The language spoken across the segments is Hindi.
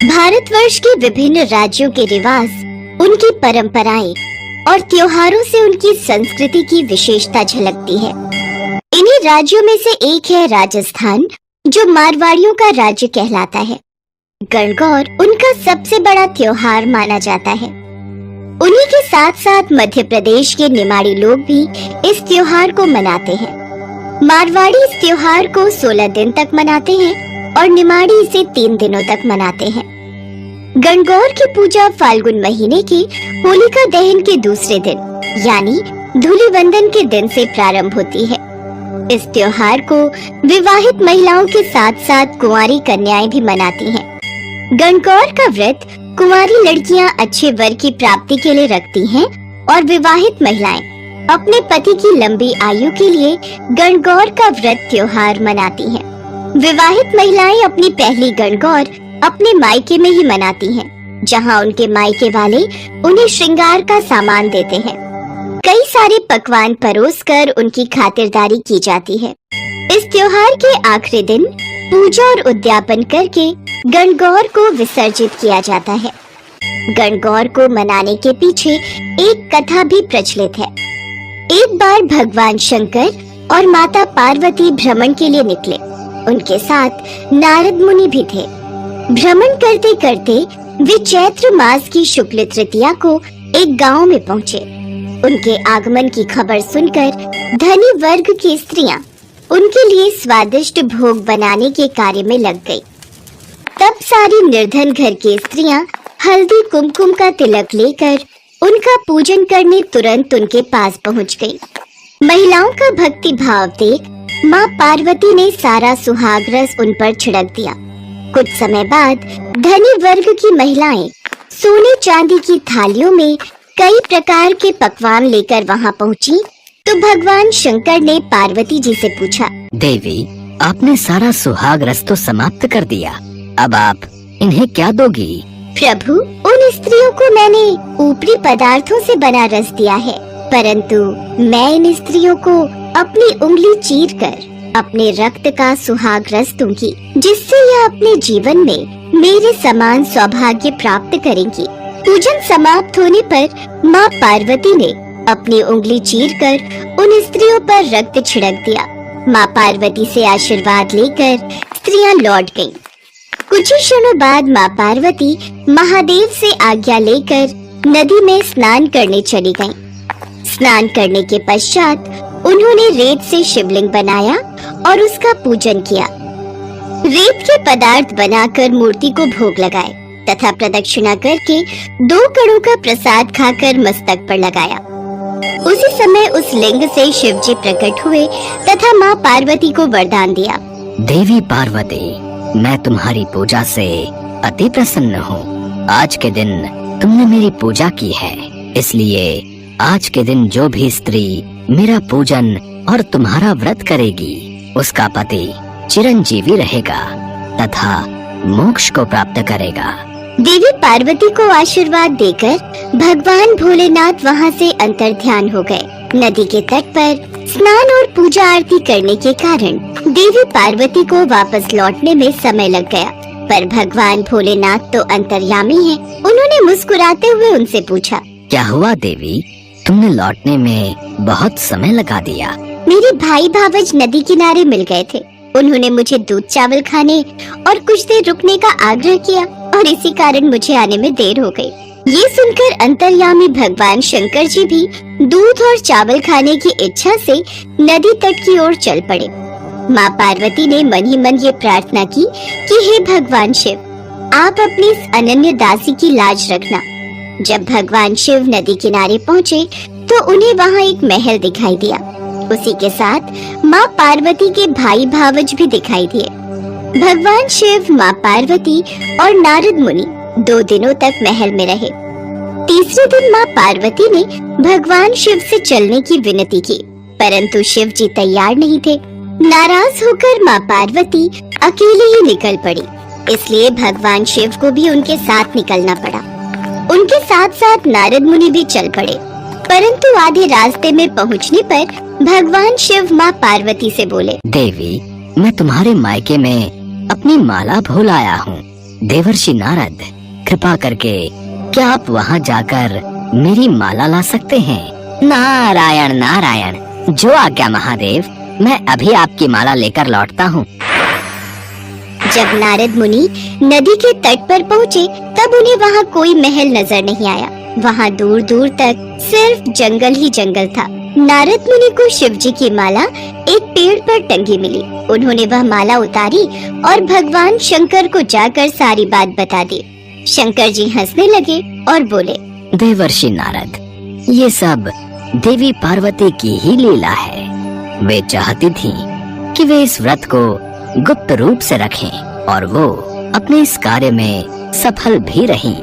भारतवर्ष के विभिन्न राज्यों के रिवाज, उनकी परंपराएं और त्योहारों से उनकी संस्कृति की विशेषता झलकती है। इन्हीं राज्यों में से एक है राजस्थान, जो मारवाड़ियों का राज्य कहलाता है। गणगौर उनका सबसे बड़ा त्योहार माना जाता है। उन्हीं के साथ साथ मध्य प्रदेश के निमाड़ी लोग भी इस त्योहार को मनाते हैं। मारवाड़ी इस त्योहार को 16 दिन तक मनाते हैं और निमाड़ी इसे 3 दिनों तक मनाते हैं। गणगौर की पूजा फाल्गुन महीने की होलिका दहन के दूसरे दिन यानी धूलिवंदन के दिन से प्रारंभ होती है। इस त्योहार को विवाहित महिलाओं के साथ साथ कुंवारी कन्याएं भी मनाती हैं। गणगौर का व्रत कुंवारी लड़कियां अच्छे वर की प्राप्ति के लिए रखती हैं और विवाहित महिलाएं अपने पति की लंबी आयु के लिए गणगौर का व्रत त्योहार मनाती हैं। विवाहित महिलाएं अपनी पहली गणगौर अपने मायके में ही मनाती हैं, जहां उनके मायके वाले उन्हें श्रृंगार का सामान देते हैं। कई सारे पकवान परोसकर उनकी खातिरदारी की जाती है। इस त्योहार के आखिरी दिन पूजा और उद्यापन करके गणगौर को विसर्जित किया जाता है। गणगौर को मनाने के पीछे एक कथा भी प्रचलित है। एक बार भगवान शंकर और माता पार्वती भ्रमण के लिए निकले। उनके साथ नारद मुनि भी थे। भ्रमण करते करते वे चैत्र मास की शुक्ल तृतीया को एक गांव में पहुंचे। उनके आगमन की खबर सुनकर धनी वर्ग की स्त्रियां उनके लिए स्वादिष्ट भोग बनाने के कार्य में लग गई। तब सारी निर्धन घर की स्त्रियां हल्दी कुमकुम का तिलक लेकर उनका पूजन करने तुरंत उनके पास पहुंच गई। महिलाओं का भक्ति भाव देख माँ पार्वती ने सारा सुहाग रस उन पर छिड़क दिया। कुछ समय बाद धनी वर्ग की महिलाएं सोने चांदी की थालियों में कई प्रकार के पकवान लेकर वहां पहुंची, तो भगवान शंकर ने पार्वती जी से पूछा, देवी, आपने सारा सुहाग रस तो समाप्त कर दिया, अब आप इन्हें क्या दोगी? प्रभु, उन स्त्रियों को मैंने ऊपरी पदार्थों से बना रस दिया है, परंतु मैं इन स्त्रियों को अपनी उंगली चीर कर अपने रक्त का सुहाग रस दूंगी, जिससे यह अपने जीवन में मेरे समान सौभाग्य प्राप्त करेंगी। पूजन समाप्त होने पर माँ पार्वती ने अपनी उंगली चीरकर उन स्त्रियों पर रक्त छिड़क दिया। माँ पार्वती से आशीर्वाद लेकर स्त्रियां लौट गईं। कुछ ही क्षणों बाद माँ पार्वती महादेव से आज्ञा लेकर नदी में स्नान करने चली गईं। स्नान करने के पश्चात उन्होंने रेत से शिवलिंग बनाया और उसका पूजन किया। रेत के पदार्थ बनाकर मूर्ति को भोग लगाए तथा प्रदक्षिणा करके 2 कणों का प्रसाद खाकर मस्तक पर लगाया। उसी समय उस लिंग से शिव जी प्रकट हुए तथा माँ पार्वती को वरदान दिया, देवी पार्वती, मैं तुम्हारी पूजा से अति प्रसन्न हूँ। आज के दिन तुमने मेरी पूजा की है, इसलिए आज के दिन जो भी स्त्री मेरा पूजन और तुम्हारा व्रत करेगी, उसका पति चिरंजीवी रहेगा तथा मोक्ष को प्राप्त करेगा। देवी पार्वती को आशीर्वाद देकर भगवान भोलेनाथ वहां से अंतर्ध्यान हो गए। नदी के तट पर स्नान और पूजा आरती करने के कारण देवी पार्वती को वापस लौटने में समय लग गया, पर भगवान भोलेनाथ तो अंतर्यामी हैं। उन्होंने मुस्कुराते हुए उनसे पूछा, क्या हुआ देवी, तुमने लौटने में बहुत समय लगा दिया? मेरे भाई भावज नदी किनारे मिल गए थे। उन्होंने मुझे दूध चावल खाने और कुछ देर रुकने का आग्रह किया और इसी कारण मुझे आने में देर हो गई। ये सुनकर अंतर्यामी भगवान शंकर जी भी दूध और चावल खाने की इच्छा से नदी तट की ओर चल पड़े। माँ पार्वती ने मन ही मन ये प्रार्थना की कि हे भगवान शिव, आप अपनी इस अनन्य दासी की लाज रखना। जब भगवान शिव नदी किनारे पहुँचे तो उन्हें वहाँ एक महल दिखाई दिया। उसी के साथ माँ पार्वती के भाई भावज भी दिखाई दिए। भगवान शिव, माँ पार्वती और नारद मुनि 2 दिनों तक महल में रहे। तीसरे दिन माँ पार्वती ने भगवान शिव से चलने की विनती की, परंतु शिव जी तैयार नहीं थे। नाराज होकर माँ पार्वती अकेले ही निकल पड़ी, इसलिए भगवान शिव को भी उनके साथ निकलना पड़ा। उनके साथ साथ नारद मुनि भी चल पड़े, परंतु आधे रास्ते में पहुंचने पर भगवान शिव माँ पार्वती से बोले, देवी, मैं तुम्हारे मायके में अपनी माला भूल आया हूँ। देवर्षि नारद, कृपा करके क्या आप वहाँ जाकर मेरी माला ला सकते हैं? नारायण नारायण, जो आज्ञा महादेव, मैं अभी आपकी माला लेकर लौटता हूँ। जब नारद मुनि नदी के तट पर पहुँचे तब उन्हें वहाँ कोई महल नजर नहीं आया। वहाँ दूर दूर तक सिर्फ जंगल ही जंगल था। नारद मुनि को शिव जी की माला एक पेड़ पर टंगी मिली। उन्होंने वह माला उतारी और भगवान शंकर को जाकर सारी बात बता दी। शंकर जी हंसने लगे और बोले, देवर्षि नारद, ये सब देवी पार्वती की ही लीला है। वे चाहती थी कि वे इस व्रत को गुप्त रूप से रखें और वो अपने इस कार्य में सफल भी रहीं।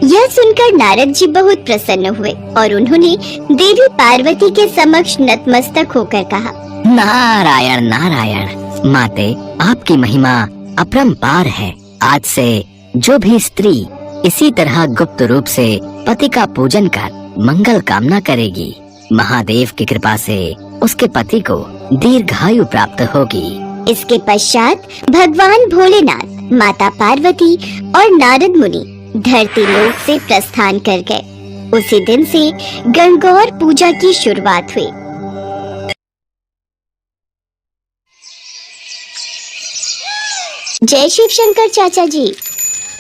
यह सुनकर नारद जी बहुत प्रसन्न हुए और उन्होंने देवी पार्वती के समक्ष नतमस्तक होकर कहा, नारायण नारायण, माते आपकी महिमा अपरंपार है। आज से जो भी स्त्री इसी तरह गुप्त रूप से पति का पूजन कर मंगल कामना करेगी, महादेव की कृपा से उसके पति को दीर्घायु प्राप्त होगी। इसके पश्चात भगवान भोलेनाथ, माता पार्वती और नारद मुनि धरती लोक से प्रस्थान कर गए। उसी दिन से गणगौर पूजा की शुरुआत हुई। जय शिव शंकर चाचा जी।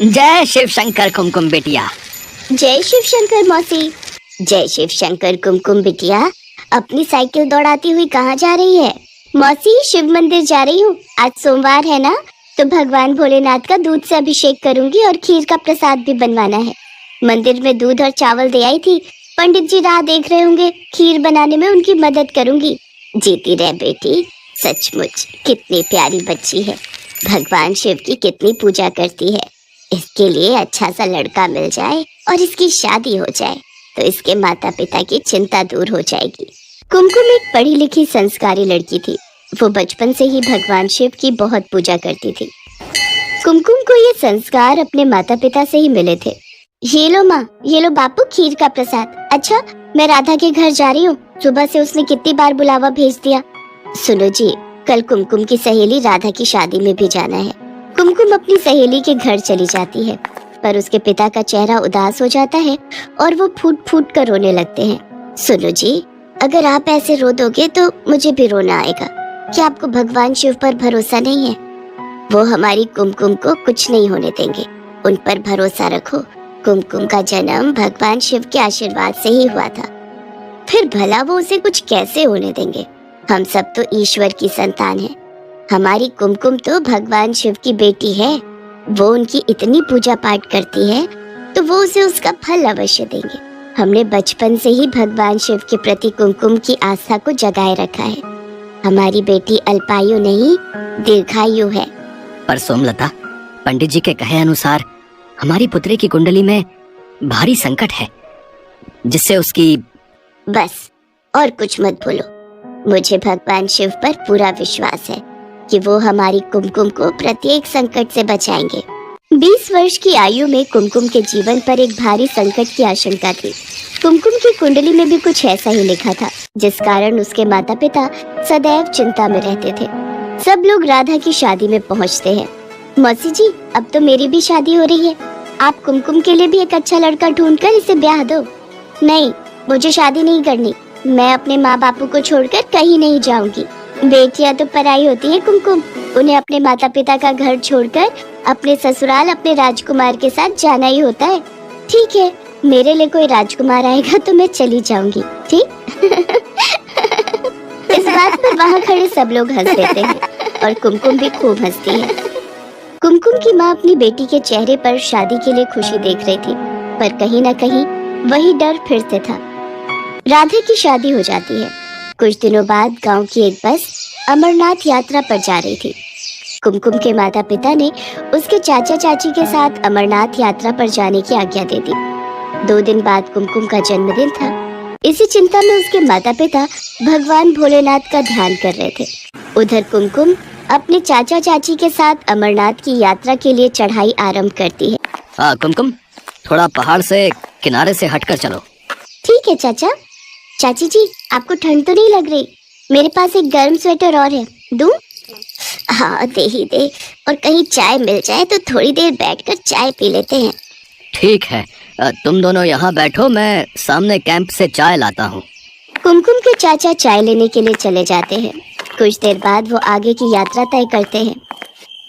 जय शिव शंकर कुमकुम बिटिया। जय शिव शंकर मौसी। जय शिव शंकर कुमकुम बिटिया, अपनी साइकिल दौड़ाती हुई कहाँ जा रही है? मौसी, शिव मंदिर जा रही हूँ। आज सोमवार है ना, तो भगवान भोलेनाथ का दूध से अभिषेक करूंगी और खीर का प्रसाद भी बनवाना है। मंदिर में दूध और चावल दे आई थी। पंडित जी राह देख रहे होंगे, खीर बनाने में उनकी मदद करूंगी। जीती रहे बेटी, सचमुच कितनी प्यारी बच्ची है। भगवान शिव की कितनी पूजा करती है। इसके लिए अच्छा सा लड़का मिल जाए और इसकी शादी हो जाए तो इसके माता पिता की चिंता दूर हो जाएगी। कुमकुम एक पढ़ी लिखी संस्कारी लड़की थी। वो बचपन से ही भगवान शिव की बहुत पूजा करती थी। कुमकुम को ये संस्कार अपने माता पिता से ही मिले थे। ये लो माँ, ये लो बापू, खीर का प्रसाद। अच्छा, मैं राधा के घर जा रही हूँ। सुबह से उसने कितनी बार बुलावा भेज दिया। सुनो जी, कल कुमकुम की सहेली राधा की शादी में भी जाना है। कुमकुम अपनी सहेली के घर चली जाती है, पर उसके पिता का चेहरा उदास हो जाता है और वो फूट फूट कर रोने लगते हैं। सुनो जी, अगर आप ऐसे रो दोगे तो मुझे भी रोना आएगा। क्या आपको भगवान शिव पर भरोसा नहीं है? वो हमारी कुमकुम को कुछ नहीं होने देंगे। उन पर भरोसा रखो। कुमकुम का जन्म भगवान शिव के आशीर्वाद से ही हुआ था। फिर भला वो उसे कुछ कैसे होने देंगे? हम सब तो ईश्वर की संतान हैं। हमारी कुमकुम तो भगवान शिव की बेटी है। वो उनकी इतनी पूजा पाठ करती है तो वो उसे उसका फल अवश्य देंगे। हमने बचपन से ही भगवान शिव के प्रति कुमकुम की आस्था को जगाए रखा है। हमारी बेटी अल्पायु नहीं, दीर्घायु है। पर सोमलता, पंडित जी के कहे अनुसार हमारी पुत्री की कुंडली में भारी संकट है, जिससे उसकी... बस और कुछ मत बोलो। मुझे भगवान शिव पर पूरा विश्वास है कि वो हमारी कुमकुम को प्रत्येक संकट से बचाएंगे। 20 वर्ष की आयु में कुमकुम के जीवन पर एक भारी संकट की आशंका थी। कुमकुम की कुंडली में भी कुछ ऐसा ही लिखा था, जिस कारण उसके माता पिता सदैव चिंता में रहते थे। सब लोग राधा की शादी में पहुंचते हैं। मौसी जी, अब तो मेरी भी शादी हो रही है। आप कुमकुम के लिए भी एक अच्छा लड़का ढूंढकर इसे ब्याह दो। नहीं, मुझे शादी नहीं करनी। मैं अपने माँ बापू को छोड़कर कहीं नहीं जाऊंगी। बेटियां तो पराई होती है कुमकुम। उन्हें अपने माता पिता का घर छोड़कर अपने ससुराल, अपने राजकुमार के साथ जाना ही होता है। ठीक है, मेरे लिए कोई राजकुमार आएगा तो मैं चली जाऊंगी। ठीक? इस बात पर वहाँ खड़े सब लोग हंस देते हैं और कुमकुम भी खूब हंसती है। कुमकुम की माँ अपनी बेटी के चेहरे पर शादी के लिए खुशी देख रही थी, पर कहीं न कहीं वही डर फिर से था। राधा की शादी हो जाती है। कुछ दिनों बाद गांव की एक बस अमरनाथ यात्रा पर जा रही थी। कुमकुम के माता पिता ने उसके चाचा चाची के साथ अमरनाथ यात्रा पर जाने की आज्ञा दे दी। 2 दिन बाद कुमकुम का जन्मदिन था। इसी चिंता में उसके माता पिता भगवान भोलेनाथ का ध्यान कर रहे थे। उधर कुमकुम अपने चाचा चाची के साथ अमरनाथ की यात्रा के लिए चढ़ाई आरंभ करती है। कुमकुम, थोड़ा पहाड़ से किनारे से हटकर चलो। ठीक है चाचा। चाची जी, आपको ठंड तो नहीं लग रही? मेरे पास एक गर्म स्वेटर और है, दूं? हाँ दे ही दे, और कहीं चाय मिल जाए तो थोड़ी देर बैठकर चाय पी लेते हैं। ठीक है, तुम दोनों यहाँ बैठो, मैं सामने कैंप से चाय लाता हूँ। कुमकुम के चाचा चाय लेने के लिए चले जाते हैं। कुछ देर बाद वो आगे की यात्रा तय करते हैं।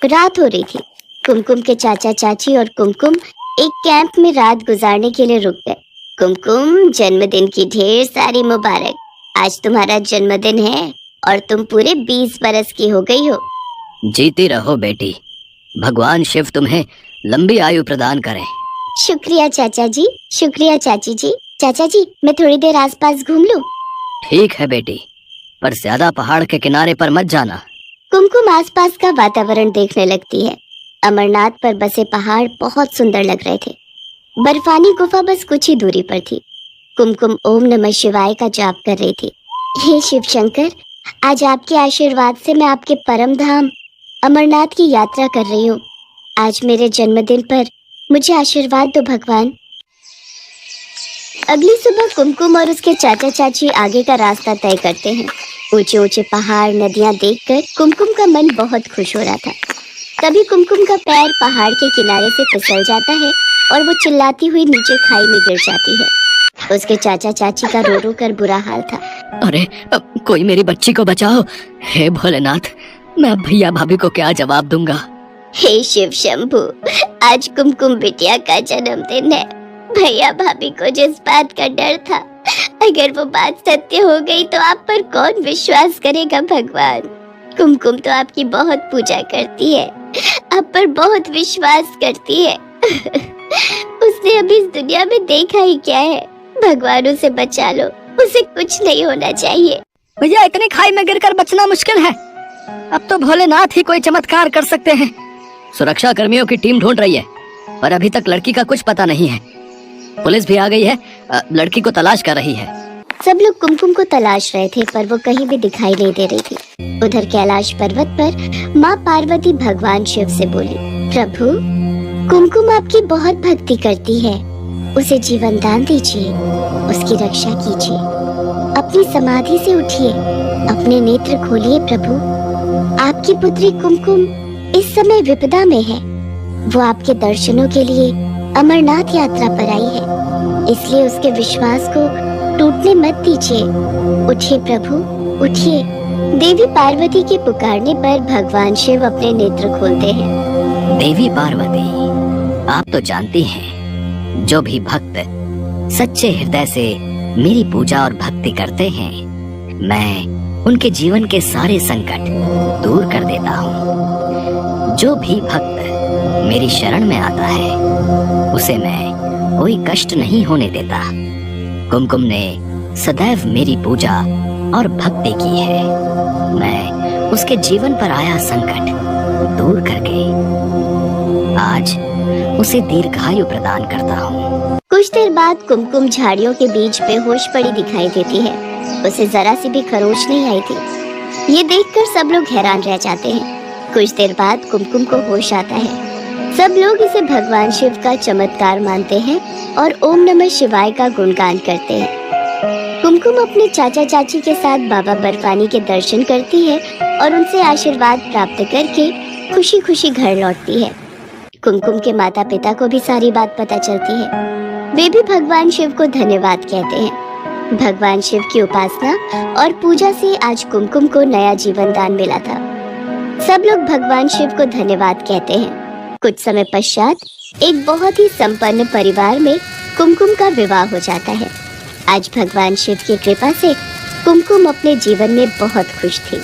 रात हो रही थी। कुमकुम के चाचा चाची और कुमकुम एक कैंप में रात गुजारने के लिए रुक गए। कुमकुम, जन्मदिन की ढेर सारी मुबारक। आज तुम्हारा जन्मदिन है और तुम पूरे 20 बरस की हो गई हो। जीती रहो बेटी, भगवान शिव तुम्हें लंबी आयु प्रदान करें। शुक्रिया चाचा जी, शुक्रिया चाची जी। चाचा जी, मैं थोड़ी देर आसपास घूम लूं? ठीक है बेटी, पर ज्यादा पहाड़ के किनारे पर मत जाना। कुमकुम आसपास का वातावरण देखने लगती है। अमरनाथ पर बसे पहाड़ बहुत सुंदर लग रहे थे। बर्फानी गुफा बस कुछ ही दूरी पर थी। कुमकुम ओम नमः शिवाय का जाप कर रही थी। हे शिव शंकर, आज आपके आशीर्वाद से मैं आपके परम धाम अमरनाथ की यात्रा कर रही हूँ। आज मेरे जन्मदिन पर मुझे आशीर्वाद दो भगवान। अगली सुबह कुमकुम और उसके चाचा चाची आगे का रास्ता तय करते हैं। ऊंचे ऊंचे पहाड़, नदियां देखकर कुमकुम का मन बहुत खुश हो रहा था। तभी कुमकुम का पैर पहाड़ के किनारे से फिसल जाता है और वो चिल्लाती हुई नीचे खाई में गिर जाती है। उसके चाचा चाची का रो रो कर बुरा हाल था। अरे, कोई मेरी बच्ची को बचाओ। हे भोलेनाथ, मैं अब भैया भाभी को क्या जवाब दूंगा। हे शिव शंभू, आज कुमकुम बिटिया का जन्मदिन है। भैया भाभी को जिस बात का डर था, अगर वो बात सत्य हो गई तो आप पर कौन विश्वास करेगा भगवान। कुमकुम तो आपकी बहुत पूजा करती है, आप पर बहुत विश्वास करती है। उसने अभी इस दुनिया में देखा ही क्या है। भगवान उसे बचा लो, उसे कुछ नहीं होना चाहिए। भैया, इतनी खाई में गिरकर बचना मुश्किल है। अब तो भोलेनाथ ही कोई चमत्कार कर सकते हैं। सुरक्षा कर्मियों की टीम ढूंढ रही है, पर अभी तक लड़की का कुछ पता नहीं है। पुलिस भी आ गई है, लड़की को तलाश कर रही है। सब लोग कुमकुम को तलाश रहे थे, पर वो कहीं भी दिखाई नहीं दे रही थी। उधर कैलाश पर्वत पर माँ पार्वती भगवान शिव से बोली, प्रभु, कुमकुम आपकी बहुत भक्ति करती है, उसे जीवन दान दीजिए, उसकी रक्षा कीजिए। अपनी समाधि से उठिए, अपने नेत्र खोलिए प्रभु। आपकी पुत्री कुमकुम इस समय विपदा में है। वो आपके दर्शनों के लिए अमरनाथ यात्रा पर आई है, इसलिए उसके विश्वास को टूटने मत दीजिए। उठिए प्रभु, उठिए। देवी पार्वती के पुकारने पर भगवान शिव अपने नेत्र खोलते हैं। देवी पार्वती, आप तो जानती हैं, जो भी भक्त सच्चे हृदय से मेरी पूजा और भक्ति करते हैं, मैं उनके जीवन के सारे संकट दूर कर देता हूँ। जो भी भक्त मेरी शरण में आता है, उसे मैं कोई कष्ट नहीं होने देता। कुमकुम ने सदैव मेरी पूजा और भक्ति की है। मैं उसके जीवन पर आया संकट दूर करके आज उसे दीर्घायु प्रदान करता हूँ। कुछ देर बाद कुमकुम झाड़ियों के बीच बेहोश पड़ी दिखाई देती है। उसे जरा सी भी खरोच नहीं आई थी। ये देखकर सब लोग हैरान रह जाते हैं। कुछ देर बाद कुमकुम को होश आता है। सब लोग इसे भगवान शिव का चमत्कार मानते हैं और ओम नमः शिवाय का गुणगान करते हैं। कुमकुम अपने चाचा चाची के साथ बाबा बर्फानी के दर्शन करती है और उनसे आशीर्वाद प्राप्त करके खुशी खुशी घर लौटती है। कुमकुम के माता पिता को भी सारी बात पता चलती है। वे भी भगवान शिव को धन्यवाद कहते हैं। भगवान शिव की उपासना और पूजा से आज कुमकुम को नया जीवन दान मिला था। सब लोग भगवान शिव को धन्यवाद कहते हैं। कुछ समय पश्चात एक बहुत ही संपन्न परिवार में कुमकुम का विवाह हो जाता है। आज भगवान शिव की कृपा से कुमकुम अपने जीवन में बहुत खुश थी।